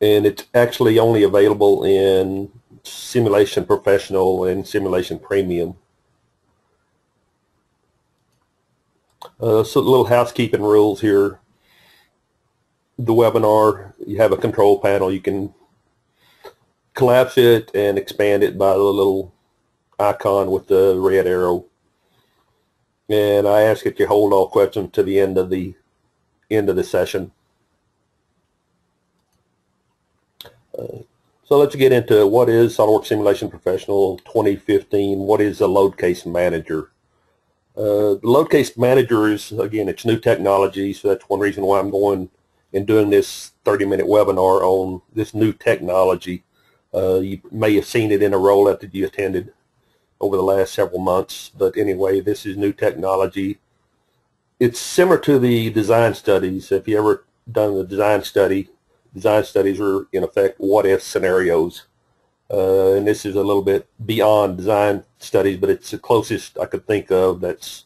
And it's actually only available in Simulation Professional and Simulation Premium. So little housekeeping rules here. The webinar, you have a control panel. You can collapse it and expand it by the little icon with the red arrow. And I ask that you hold all questions to the end of the session. So let's get into what is SOLIDWORKS Simulation Professional 2015. What is a load case manager? The load case manager is, again, it's new technology, so that's one reason why I'm going and doing this 30-minute webinar on this new technology. You may have seen it in a rollout that you attended over the last several months, but anyway, this is new technology. It's similar to the design studies. If you ever done the design studies are in effect what-if scenarios. And this is a little bit beyond design studies, but it's the closest I could think of that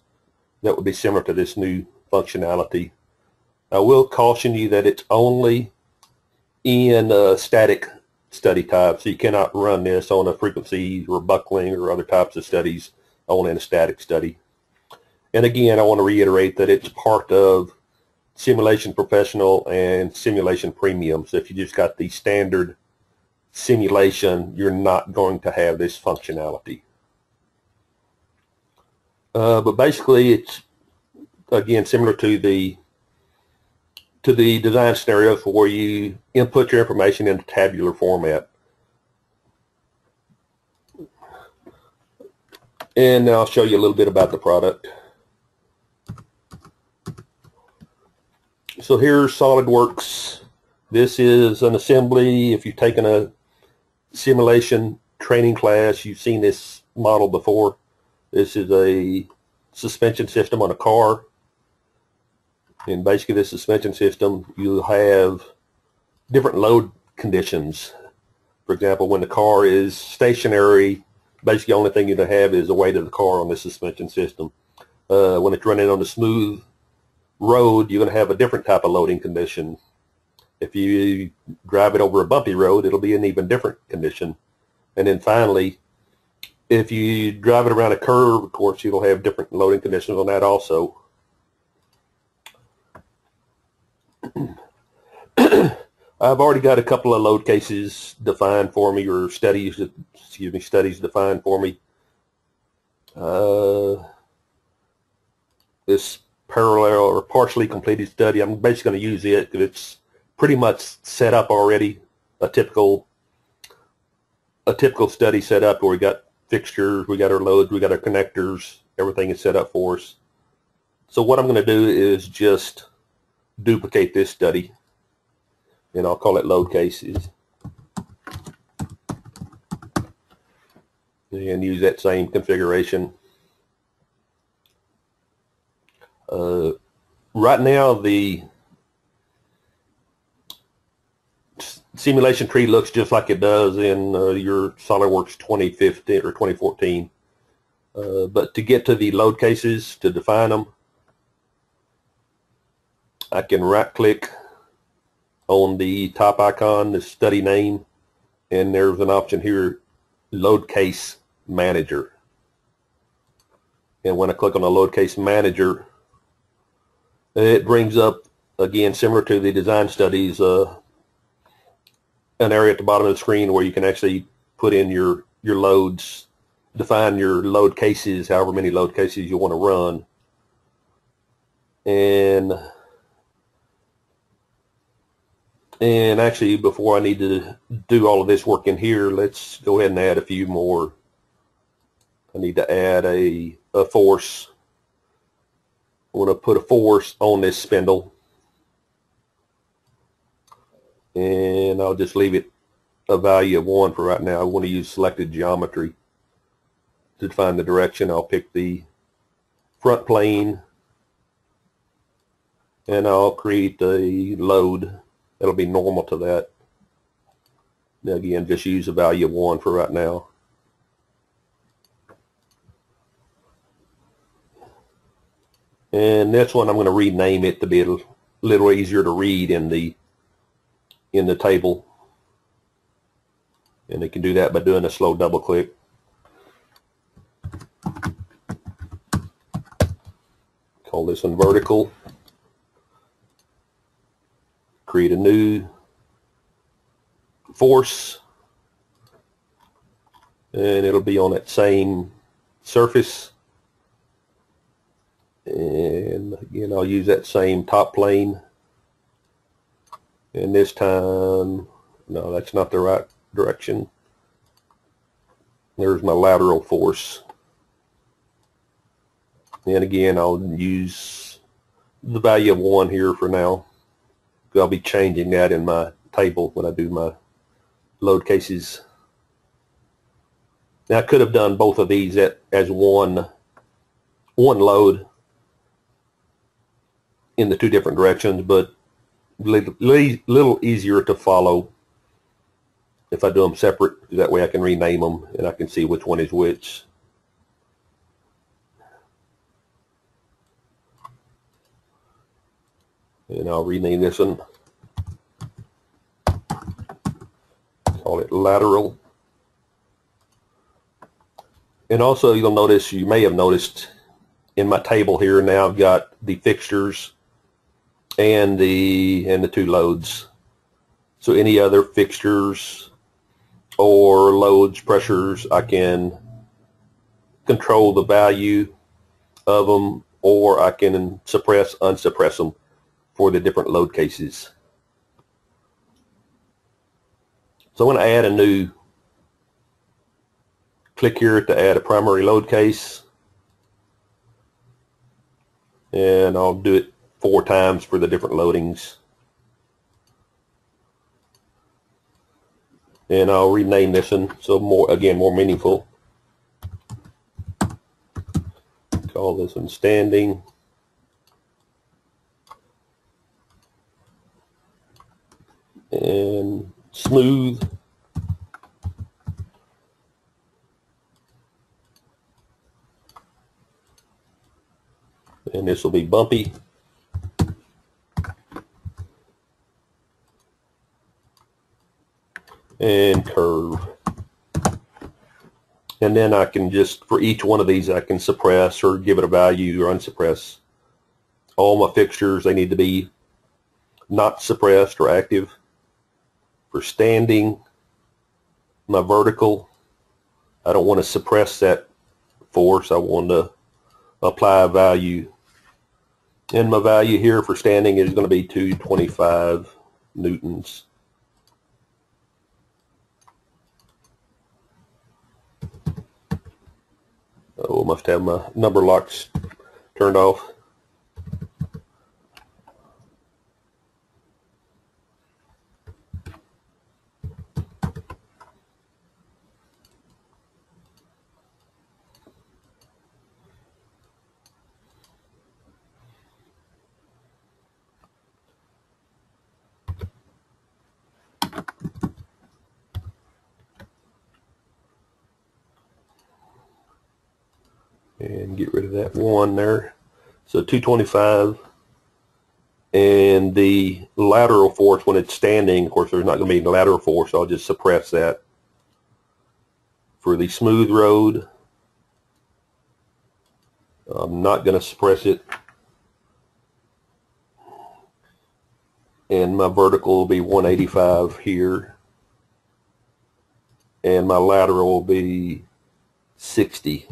would be similar to this new functionality. I will caution you that it's only in static study type, so you cannot run this on a frequency or buckling or other types of studies, only in a static study. And again, I want to reiterate that it's part of Simulation Professional and Simulation Premium. So if you just got the standard simulation, you're not going to have this functionality. But basically, it's, again, similar to the design scenarios where you input your information into tabular format. And now I'll show you a little bit about the product. So here's SOLIDWORKS. This is an assembly. If you've taken a simulation training class, you've seen this model before. This is a suspension system on a car. And basically this suspension system, you have different load conditions. For example, when the car is stationary, basically the only thing you have is the weight of the car on the suspension system. When it's running on a smooth road, you're going to have a different type of loading condition. If you drive it over a bumpy road, it'll be an even different condition. And then finally, if you drive it around a curve, of course, you'll have different loading conditions on that also. I've already got a couple of load cases defined for me, or studies defined for me. This parallel or partially completed study, I'm basically going to use it because it's pretty much set up already. A typical study set up where we got fixtures, we got our loads, we got our connectors, everything is set up for us. So what I'm going to do is just duplicate this study, and I'll call it load cases, and use that same configuration. Right now, the simulation tree looks just like it does in your SOLIDWORKS 2015 or 2014. But to get to the load cases, to define them, I can right-click on the top icon, the study name, and there's an option here, Load Case Manager. And when I click on the Load Case Manager, it brings up, again, similar to the design studies, an area at the bottom of the screen where you can actually put in your loads, define your load cases, however many load cases you want to run. And actually, before I need to do all of this work in here, let's go ahead and add a few more. I need to add a force. I want to put a force on this spindle, and I'll just leave it a value of 1 for right now. I want to use selected geometry to define the direction. I'll pick the front plane, and I'll create a load that'll be normal to that. Now again, just use a value of 1 for right now. And this one I'm going to rename it to be a little easier to read in the in the table. And they can do that by doing a slow double click. Call this one vertical. Create a new force, and it'll be on that same surface. And again, I'll use that same top plane. And this time, no, that's not the right direction. There's my lateral force. And again, I'll use the value of 1 here for now. I'll be changing that in my table when I do my load cases. Now I could have done both of these as one load in the 2 different directions, but little easier to follow if I do them separate. That way I can rename them and I can see which one is which. And I'll rename this one. Call it lateral. And also you'll notice, you may have noticed in my table here now I've got the fixtures and the 2 loads. So any other fixtures or loads, pressures, I can control the value of them, or I can suppress, unsuppress them for the different load cases. So I'm going to add a new, click here to add a primary load case, and I'll do it 4 times for the different loadings. And I'll rename this one so more meaningful. Call this one standing. And smooth. And this will be bumpy. And curve. And then I can just, for each one of these, I can suppress or give it a value or unsuppress. All my fixtures, they need to be not suppressed or active. For standing, my vertical, I don't want to suppress that force. I want to apply a value. And my value here for standing is going to be 225 newtons. Oh, must have my number locks turned off. And get rid of that 1 there. So 225. And the lateral force when it's standing, of course there's not going to be any lateral force, so I'll just suppress that. For the smooth road, I'm not going to suppress it. And my vertical will be 185 here. And my lateral will be 60.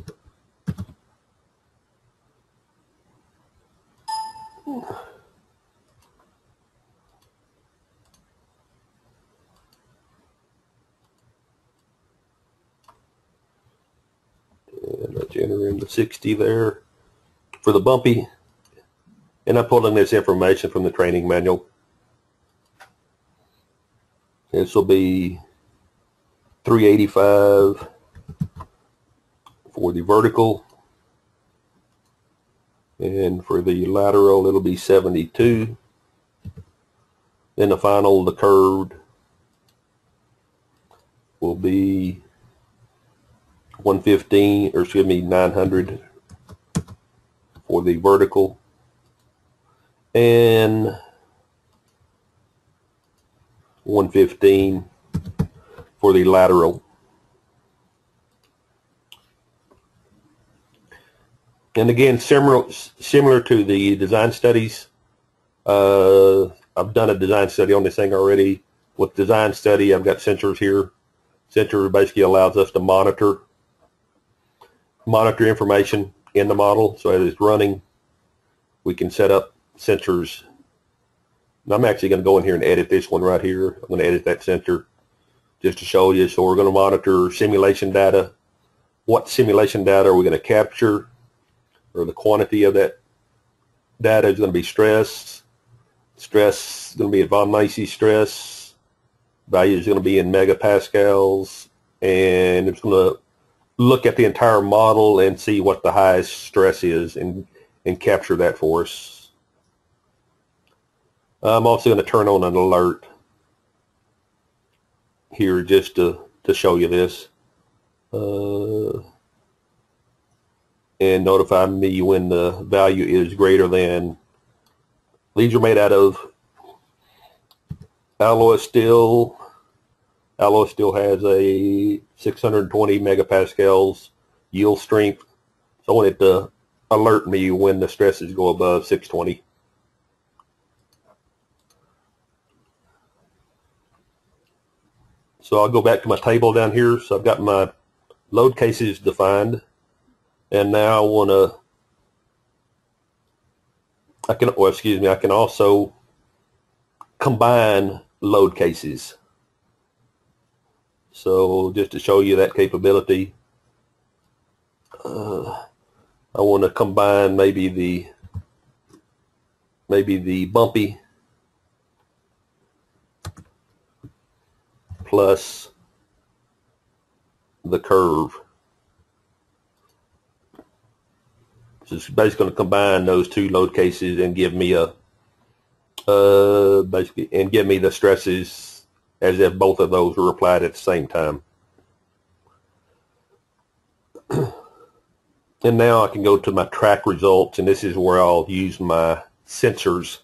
And let's enter in the 60 there for the bumpy. And I'm pulling this information from the training manual. This will be 385 for the vertical. And for the lateral, it'll be 72. Then the final, the curved, will be 115, or excuse me, 900 for the vertical. And 115 for the lateral. And again, similar to the design studies, I've done a design study on this thing already. With design study, I've got sensors here. Sensor basically allows us to monitor information in the model. So as it's running, we can set up sensors. And I'm actually going to go in here and edit this one right here. I'm going to edit that sensor just to show you. So we're going to monitor simulation data. What simulation data are we going to capture? Or the quantity of that data is going to be stress. Stress is going to be at von Mises stress. Value is going to be in megapascals. And it's going to look at the entire model and see what the highest stress is and capture that for us. I'm also going to turn on an alert here just to show you this. And notify me when the value is greater than. These are made out of alloy steel. Alloy steel has a 620 megapascals yield strength. So I want it to alert me when the stresses go above 620. So I'll go back to my table down here. So I've got my load cases defined. And now I want to, I can also combine load cases. So just to show you that capability, I want to combine maybe the bumpy plus the curve. So it's basically going to combine those two load cases and give me a give me the stresses as if both of those were applied at the same time. And now I can go to my track results, and this is where I'll use my sensors.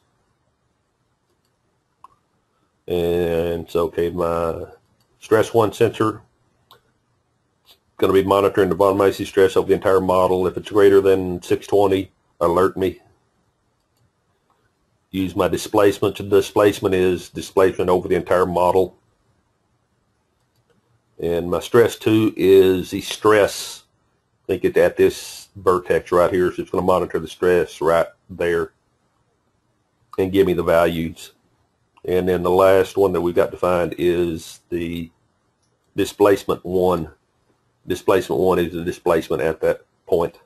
And so, okay, my stress 1 sensor going to be monitoring the von Mises stress over the entire model. If it's greater than 620, alert me. Use my displacement. The displacement is displacement over the entire model. And my stress 2 is the stress. I think it's at this vertex right here, so it's going to monitor the stress right there and give me the values. And then the last one that we've got defined is the displacement 1. Displacement 1 is the displacement at that point.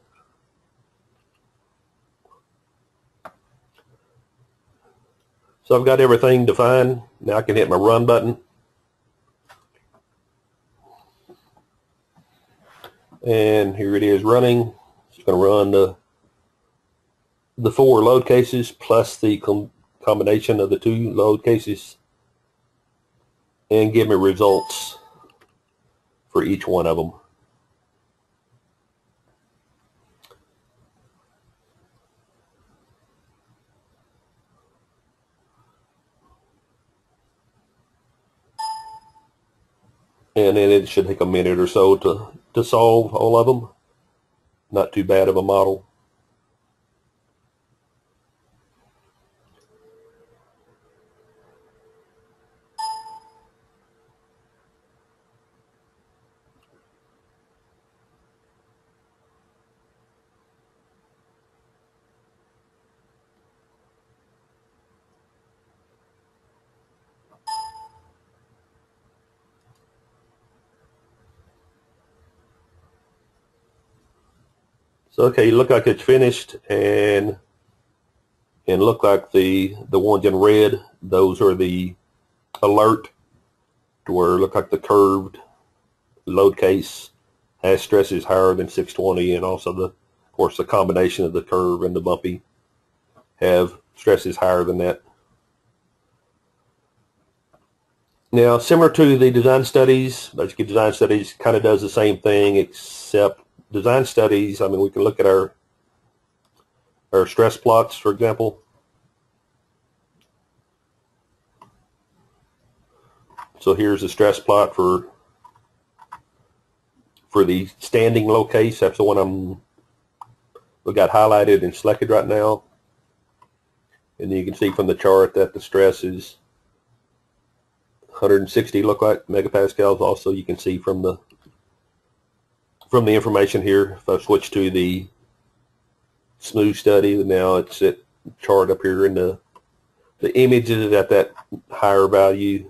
So I've got everything defined. Now I can hit my run button. And here it is running. It's going to run the 4 load cases plus the combination of the 2 load cases and give me results for each one of them. And then it should take a minute or so to solve all of them. Not too bad of a model. So okay, look like it's finished, and look like the ones in red, those are the alert, to where it look like the curved load case has stresses higher than 620, and also of course the combination of the curve and the bumpy have stresses higher than that. Now, similar to the design studies, basically design studies kind of does the same thing, except design studies, I mean, we can look at our stress plots, for example. So here's the stress plot for the standing load case. That's the one we got highlighted and selected right now. And you can see from the chart that the stress is 160 look like megapascals. Also, you can see from the information here, if I switch to the smooth study, now it's at chart up here in the image is at that higher value,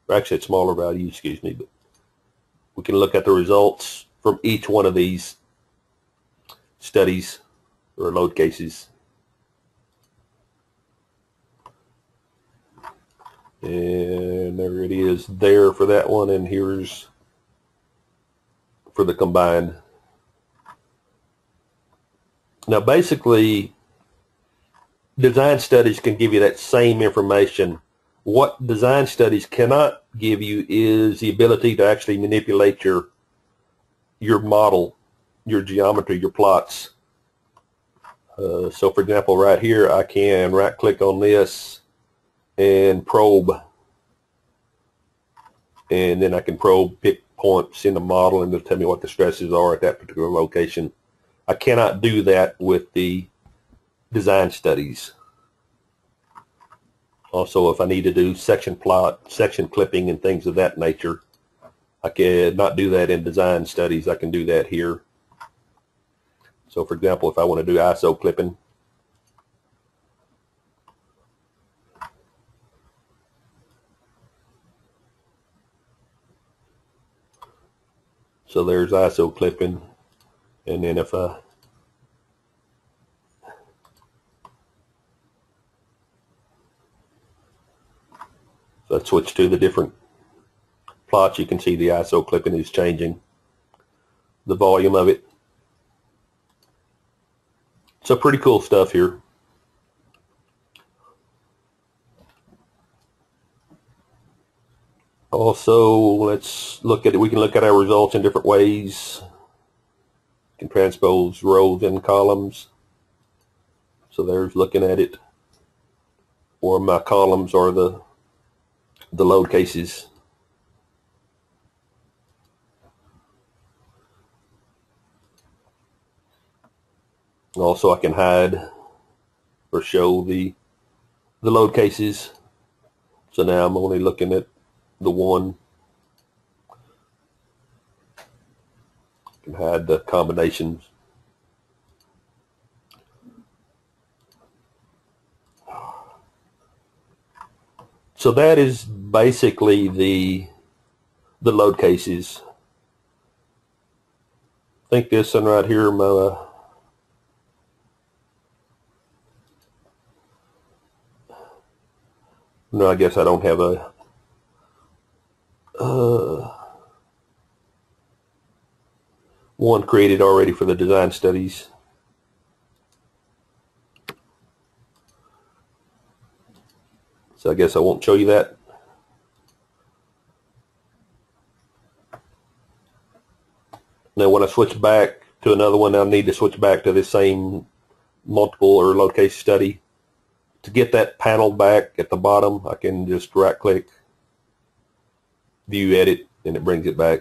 or actually at smaller value, excuse me, but we can look at the results from each one of these studies or load cases. And there it is there for that one, and here's for the combined. Now basically, design studies can give you that same information. What design studies cannot give you is the ability to actually manipulate your model, your geometry, your plots. So for example, right here, I can right click on this and probe, and then I can probe, pick points in the model, and it'll tell me what the stresses are at that particular location. I cannot do that with the design studies. Also, if I need to do section plot, section clipping, and things of that nature, I cannot do that in design studies. I can do that here. So for example, if I want to do ISO clipping, so there's ISO clipping, and then if I switch to the different plots, you can see the ISO clipping is changing the volume of it. So pretty cool stuff here. Also, let's look at it. We can look at our results in different ways. You can transpose rows and columns. So there's looking at it. Or my columns are the load cases. Also, I can hide or show the load cases. So now I'm only looking at the one. I can hide the combinations. So that is basically the load cases. I think this one right here, no, I guess I don't have a one created already for the design studies. So I guess I won't show you that. Now when I switch back to another one, I'll need to switch back to this same multiple or load case study. To get that panel back at the bottom, I can just right click, view edit, and it brings it back.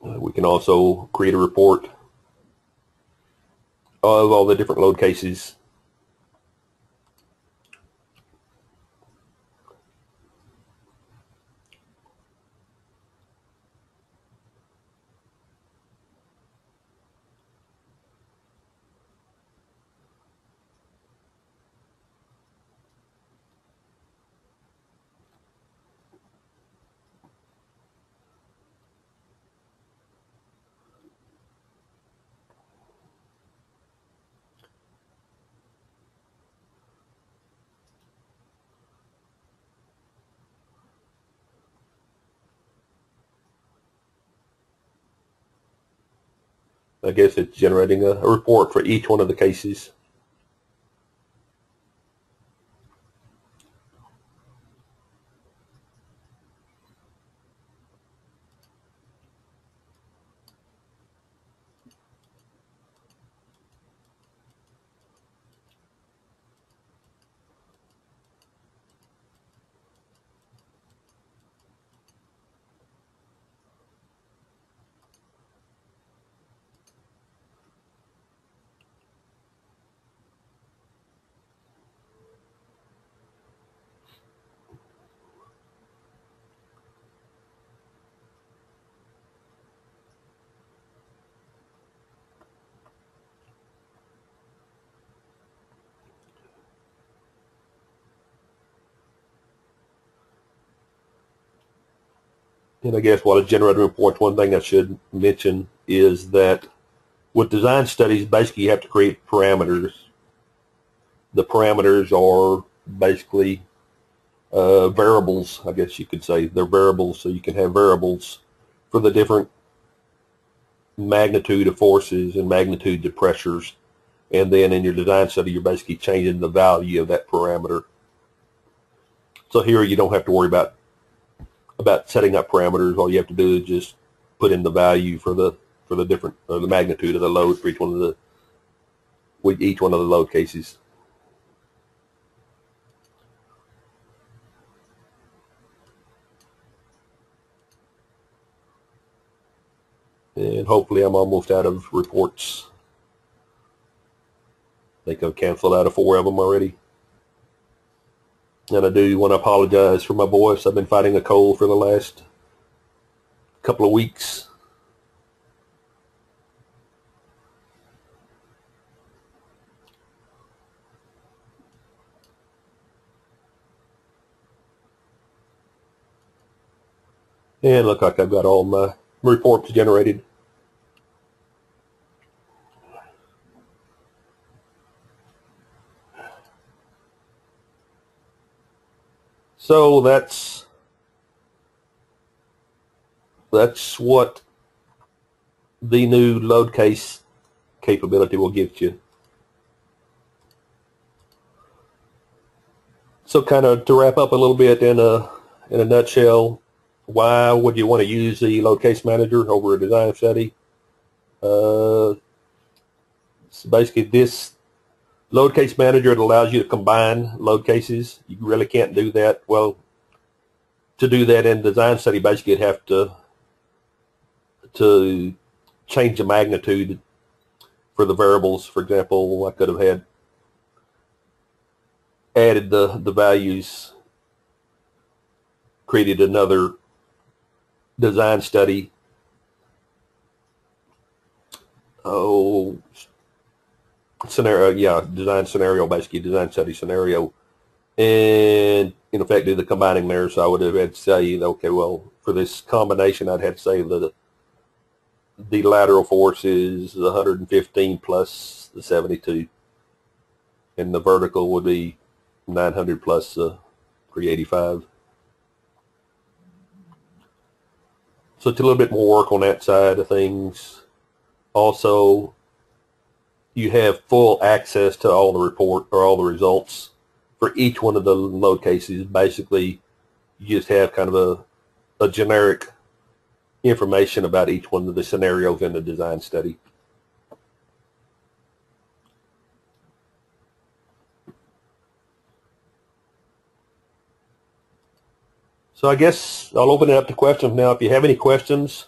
We can also create a report of all the different load cases. I guess it's generating a report for each one of the cases. And I guess while it's generating reports, one thing I should mention is that with design studies, basically you have to create parameters. The parameters are basically variables, I guess you could say. They're variables, so you can have variables for the different magnitude of forces and magnitude of pressures. And then in your design study, you're basically changing the value of that parameter. So here you don't have to worry about setting up parameters. All you have to do is just put in the value for the different the magnitude of the load for each one of the load cases. And hopefully I'm almost out of reports. I think I've canceled out of 4 of them already. And I do want to apologize for my voice. I've been fighting a cold for the last couple of weeks. And look like I've got all my reports generated. So that's what the new load case capability will give you. So kind of to wrap up a little bit in a nutshell, why would you want to use the load case manager over a design study? So basically this load case manager, it allows you to combine load cases. You really can't do that. Well, to do that in design study, basically you'd have to change the magnitude for the variables. For example, I could have added the values, created another design study. Design scenario, basically design study scenario, and in effect do the combining there. So I would have had to say, okay, well, for this combination, I'd have to say that the lateral force is 115 plus the 72, and the vertical would be 900 plus 385. So it's a little bit more work on that side of things. Also, you have full access to all the report or all the results for each one of the load cases. Basically, you just have kind of a generic information about each one of the scenarios in the design study. So I guess I'll open it up to questions now. If you have any questions,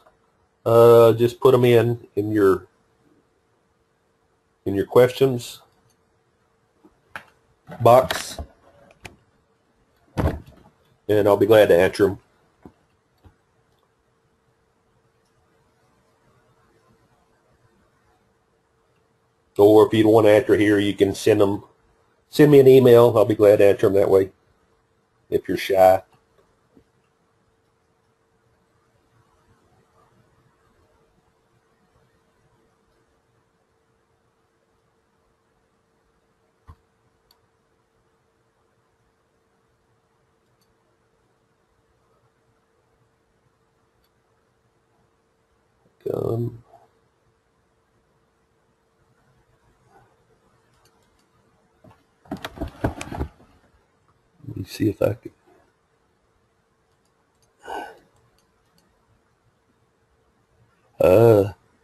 just put them in your questions box, and I'll be glad to answer them. Or if you don't want to answer here, you can send me an email. I'll be glad to answer them that way if you're shy. Let me see if I can.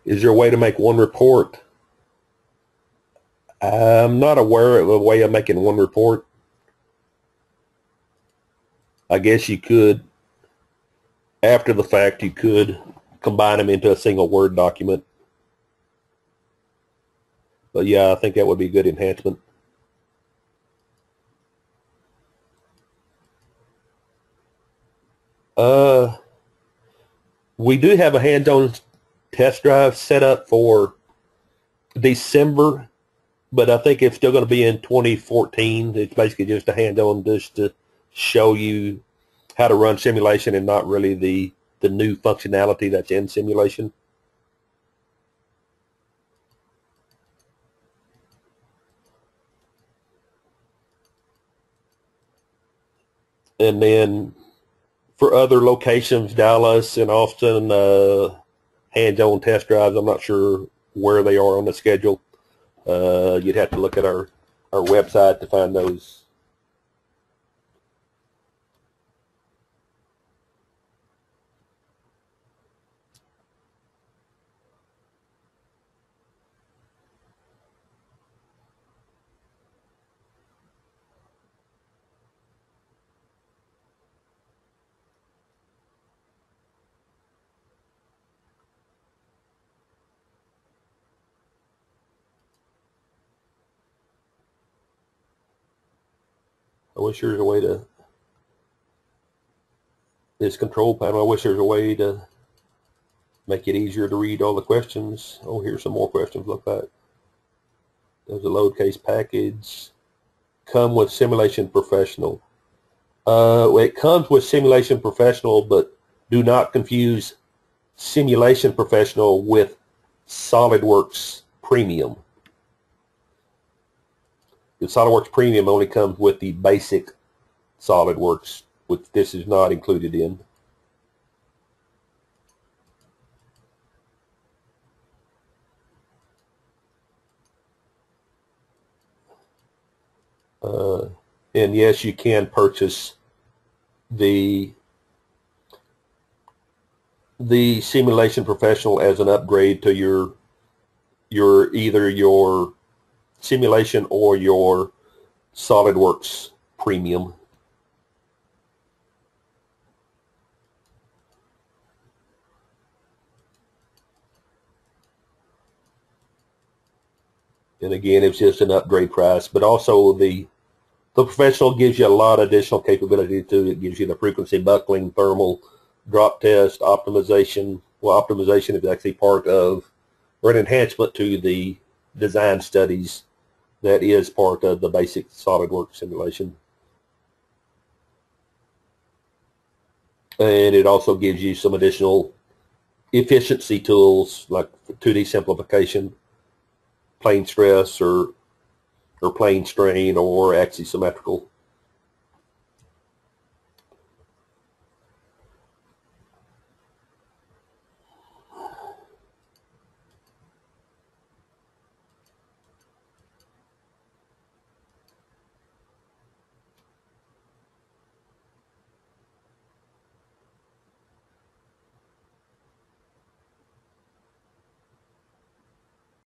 Is there a way to make one report? I'm not aware of a way of making one report. I guess you could, after the fact, you could combine them into a single Word document. But yeah, I think that would be a good enhancement. We do have a hands-on test drive set up for December, but I think it's still going to be in 2014. It's basically just a hands-on just to show you how to run simulation and not really the the new functionality that's in simulation. And then for other locations, Dallas and Austin, hands-on test drives, I'm not sure where they are on the schedule. You'd have to look at our website to find those. I wish there was a way to, this control panel, I wish there was a way to make it easier to read all the questions. Oh, here's some more questions. Look back. There's a load case package. Come with Simulation Professional. It comes with Simulation Professional, but do not confuse Simulation Professional with SolidWorks Premium. The SolidWorks Premium only comes with the basic SolidWorks, which this is not included in. And yes, you can purchase the Simulation Professional as an upgrade to your either your simulation or your SolidWorks Premium. And again, it's just an upgrade price, but also the Professional gives you a lot of additional capability too. It gives you the frequency buckling, thermal, drop test, optimization. Well, optimization is actually part of, or an enhancement to the design studies that is part of the basic SolidWorks simulation. And it also gives you some additional efficiency tools like 2D simplification, plane stress, or plane strain, or axisymmetrical.